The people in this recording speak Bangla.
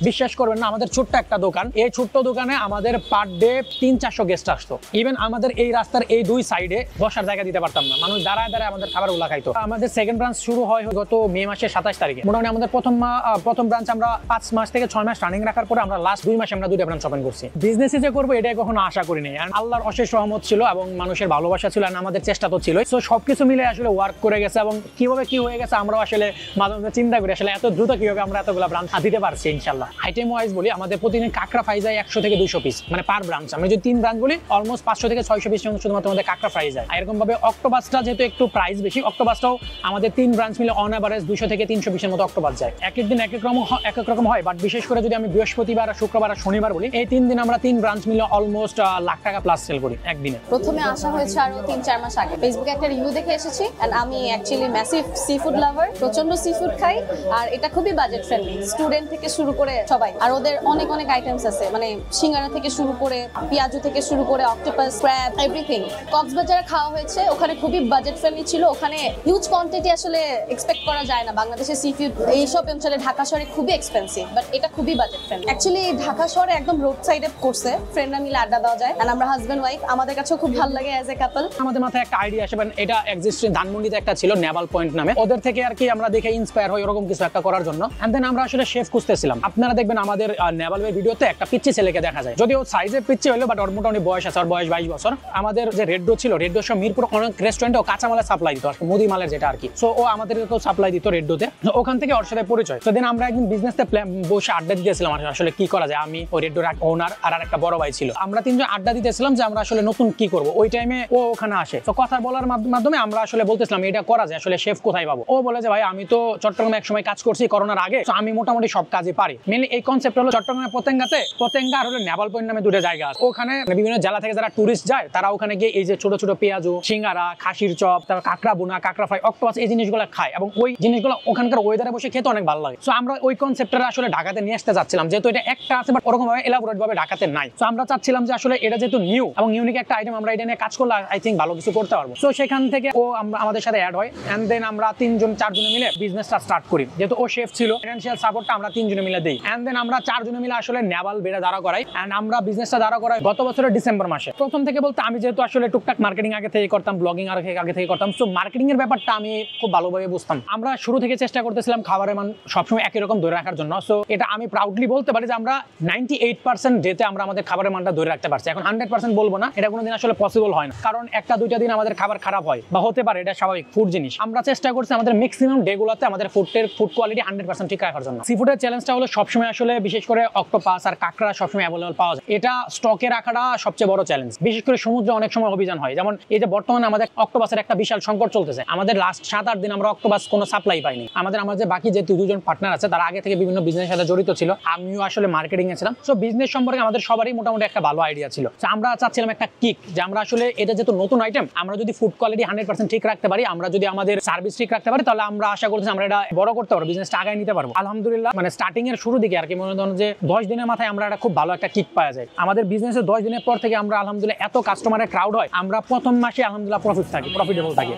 বিশ্বাস করবেন না, আমাদের ছোট্ট একটা দোকান, এই ছোট্ট দোকানে আমাদের পার ডে 300-400 গেস্ট আসতো। ইভেন আমাদের এই রাস্তার এই দুই সাইডে বসার জায়গা দিতে পারতাম না, মানুষ দাঁড়ায় দাঁড়ায় আমাদের খাবারগুলো খাইতো। আমাদের সেকেন্ড ব্রাঞ্চ শুরু হয় গত মে মাসের 27 তারিখে। মোটামুটি আমাদের প্রথম ব্রাঞ্চ আমরা 5 মাস থেকে 6 মাস রানিং রাখার পরে আমরা লাস্ট 2 মাসে আমরা 2টা ব্রাঞ্চ ওপেন করছি। বিজনেসে যে করবো এটাই কখনো আশা করিনি, আল্লাহর অশেষ রহমত ছিল এবং মানুষের ভালোবাসা ছিল, আমাদের চেষ্টা তো ছিল। সো সবকিছু মিলে আসলে ওয়ার্ক করে গেছে এবং কিভাবে কি হয়ে গেছে আমরাও আসলে মাঝে মাঝে চিন্তা করি আসলে এত দ্রুত কিভাবে আমরা এতগুলো ব্রাঞ্চ দিতে পারছি। ইনশাল্লাহ আইটেম ওয়াইজ বলি, আমাদের প্রতিদিন কাঁকড়া ফ্রাই যায় 100 থেকে 200 পিস, মানে পার ব্রাঞ্চ। আমরা যদি 3 ব্রাঞ্চ বলি অলমোস্ট 500 থেকে 600 পিস শুধুমাত্র আমাদের কাঁকড়া ফ্রাই যায়। এরকম ভাবে অক্টোপাসটা যেহেতু একটু প্রাইস বেশি, অক্টোপাসটাও আমাদের 3 ব্রাঞ্চ মিলে অন এভারেজ 200 থেকে 300 পিসের মতো অক্টোপাস যায়। এক এক দিন এক এক রকম হয়, বাট বিশেষ করে যদি আমি বৃহস্পতিবার, শুক্রবার আর শনিবার বলি, এই 3 দিন আমরা 3 ব্রাঞ্চ মিলে অলমোস্ট লাখ টাকা প্লাস সেল করি একদিনে। প্রথমে আসা হয়েছে আরো 3-4 মাস আগে, ফেসবুকে একটা রিভিউ দেখে এসেছি। এন্ড আমি actually massive sea food lover, প্রচন্ড সি ফুড খাই, আর এটা খুবই বাজেট ফ্রেন্ডলি, স্টুডেন্ট থেকে শুরু করে সবাই। আর ওদের অনেক অনেক আইটেমস আছে, মানে সিঙ্গারা থেকে শুরু করে পেঁয়াজু থেকে শুরু করে অক্টোপাস, ক্র্যাব, এভরিথিং। কক্সবাজারে খাওয়া হয়েছে, ওখানে খুবই বাজেট ফ্রেন্ডলি ছিল। ওখানে হিউজ কোয়ান্টিটি আসলে এক্সপেক্ট করা যায় না। বাংলাদেশের সি ফুড এইসব অঞ্চলে ঢাকা শহরে খুবই এক্সপেন্সিভ, বাট এটা খুবই বাজেট ফ্রেন্ডলি। অ্যাকচুয়ালি ঢাকা শহরে একদম রোড সাইডে করছে, ফ্রেন্ডরা মিলে আড্ডা দেওয়া যায়। আর আমরা হাজব্যান্ড ওয়াইফ, আমাদের কাছেও খুব ভালো লাগে অ্যাজ এ কাপল। আমাদের মাথায় একটা আইডিয়া আসে, এটা এক্সিস্টিং ধানমন্ডিতে একটা ছিল নেভাল পয়েন্ট নামে, ওদের থেকে আর কি আমরা দেখে ইন্সপায়ার হই এরকম কিছু একটা করার জন্য। এন্ড দেন আমরা আসলে শেফ খুঁজতেছিলাম। আপনারা দেখবেন আমাদের নেভালের ভিডিওতে একটা পিচ্চি ছেলেকে দেখা যায়, যদিও সাইজে পিচ্চি হলো, বাট ওর মোটামুটি বয়স আছে, ওর বয়স 22 বছর। আমাদের যে রেড্রো ছিল, রেড্রো সব মিরপুর অনেক রেস্টুরেন্টে ও কাঁচামালের সাপ্লাই দিত, মুদি মালের যেটা আর কি। সো ও আমাদেরকেও সাপ্লাই দিত রেড্রোতে, ওখান থেকে ওর সাথে পরিচয়। তো দেন আমরা একদিন বিজনেসে বসে আড্ডা দিতেছিলাম আসলে কি করা যায়। আমি ওই রেড্রোর ওনার আর একটা বড় ভাই ছিল, আমরা 3 জন আড্ডা দিতেছিলাম যে আমরা আসলে নতুন কি করব। ওই টাইমে ও ওখানে আসে, তো কথা বলার মাধ্যমে আমরা আসলে বলতেছিলাম এটা করা যায়, আসলে শেফ কোথায় পাবো। ও বলে যে ভাই আমি তো চট্টগ্রামে এক সময় কাজ করছি করোনার আগে, তো আমি মোটামুটি সব কাজই পারি। মেনলি এই কনসেপ্ট হলো চট্টগ্রামের পতেঙ্গা আর হলো নেভাল পয়েন্ট নামে 2টা জায়গা আছে। ওখানে বিভিন্ন জেলা থেকে যারা টুরিস্ট যায় তারা ওখানে গিয়ে এই যে ছোট ছোট পেঁয়াজু, সিঙ্গারা, খাসির চপ, তারপর কাঁকড়া বোনা, কাঁকড়া ফ্রাই, অক্টোপাস, এই জিনিসগুলো খায় এবং ওই জিনিসগুলো ওখানকার ওয়েদারে বসে খেতে অনেক ভালো লাগে। সো আমরা ওই কনসেপ্টটা আসলে ঢাকাতে নিয়ে আসতে যাচ্ছিলাম, যেহেতু এটা একটা আছে বাট ওরকম ভাবে এলাবোরেট ভাবে ঢাকাতে নাই। সো আমরা চাচ্ছিলাম যে আসলে এটা যেহেতু নিউ এবং ইউনিক একটা আইটেম, আমরা এটা নিয়ে কাজ করলে আই থিঙ্ক ভালো কিছু করতে পারবো। সো সেখান থেকে ও আমাদের সাথে অ্যাড হয় এন্ড দেন আমরা 3 জন 4 জনে মিলে বিজনেসটা স্টার্ট করি। যেহেতু ও শেফ ছিল, ফাইনান্সিয়াল সাপোর্টটা আমরা 3 জনে মিলে দেই এন্ড দেন আমরা 4 জনে মিলে আসলে নেভাল বেড়ে দাঁড়া করাই এন্ড আমরা বিজনেসটা দাঁড়া করাই গত বছরের ডিসেম্বর মাসে। প্রথম থেকে বলতে আমি যেহেতু আসলে টুকটাক মার্কেটিং আগে থেকে করতাম, ব্লগিং আগে থেকে করতাম, সো মার্কেটিং এর ব্যাপারটা আমি খুব ভালোভাবে বুঝতাম। আমরা শুরু থেকে চেষ্টা করতেছিলাম খাবারের মান সবসময় একই রকম ধরে রাখার জন্য। সো এটা আমি প্রাউডলি বলতে পারি যে আমরা 98% ডেতে আমরা আমাদের খাবারের মানটা ধরে রাখতে পারছি। এখন 100% বলবো না, এটা কোনোদিন আসলে পসিবল হয় না, কারণ 1-2টা দিন আমাদের খাবার খারাপ হয় বা হতে পারে, এটা স্বাভাবিক, ফুড জিনিস। আমরা চেষ্টা করছি আমাদের ম্যাক্সিমাম ডেগুলোতে আমাদের ফুড কোয়ালিটি 100% ঠিক রাখার জন্য। সি ফুডের চ্যালেঞ্জটা হলো সবসময় আসলে বিশেষ করে অক্টোপাস আর কাঁকড়া সবসময় অ্যাভেলেবল পাওয়া যায়, এটা স্টকে রাখাটা সবচেয়ে বড় চ্যালেঞ্জ। বিশেষ করে সমুদ্রে অনেক সময় অভিযান হয়, যেমন এই যে বর্তমানে আমাদের অক্টোপাসের একটা বিশাল সংকট চলতেছে। আমাদের লাস্ট 7-8 দিন আমরা অক্টোপাস কোনো সাপ্লাই পাইনি। আমাদের যে বাকি যে 2জন পার্টনার আছে তারা আগে থেকে বিভিন্ন বিজনেসের সাথে জড়িত ছিল, আমিও আসলে মার্কেটিং এ ছিলাম। সো বিজনেস সম্পর্কে আমাদের সবারই মোটামুটি একটা ভালো আইডিয়া ছিল। সো আমরা চাচ্ছিলাম একটা কিক, যে আমরা আসলে এটা যেহেতু নতুন আইটেম, আমরা যদি ফুড কোয়ালিটি 100% ঠিক রাখতে পারি, আমরা যদি আমাদের সার্ভিস ঠিক রাখতে পারি, তাহলে আমরা আশা করছি আমরা এটা বড় করতে পারবো, বিজনেসটা আগায় নিতে পারবো। আলহামদুলিল্লাহ, মানে স্টার্টিং এর শুরু দিকে আর কি মনে ধরুন যে 10 দিনের মাথায় আমরা একটা খুব ভালো একটা কিক পাওয়া যায়। আমাদের বিজনেসের 10 দিনের পর থেকে আমরা আলহামদুলিল্লাহ এত কাস্টমারের ক্রাউড হয়, আমরা প্রথম মাসে আলহামদুলিল্লাহ প্রফিটেবল থাকি।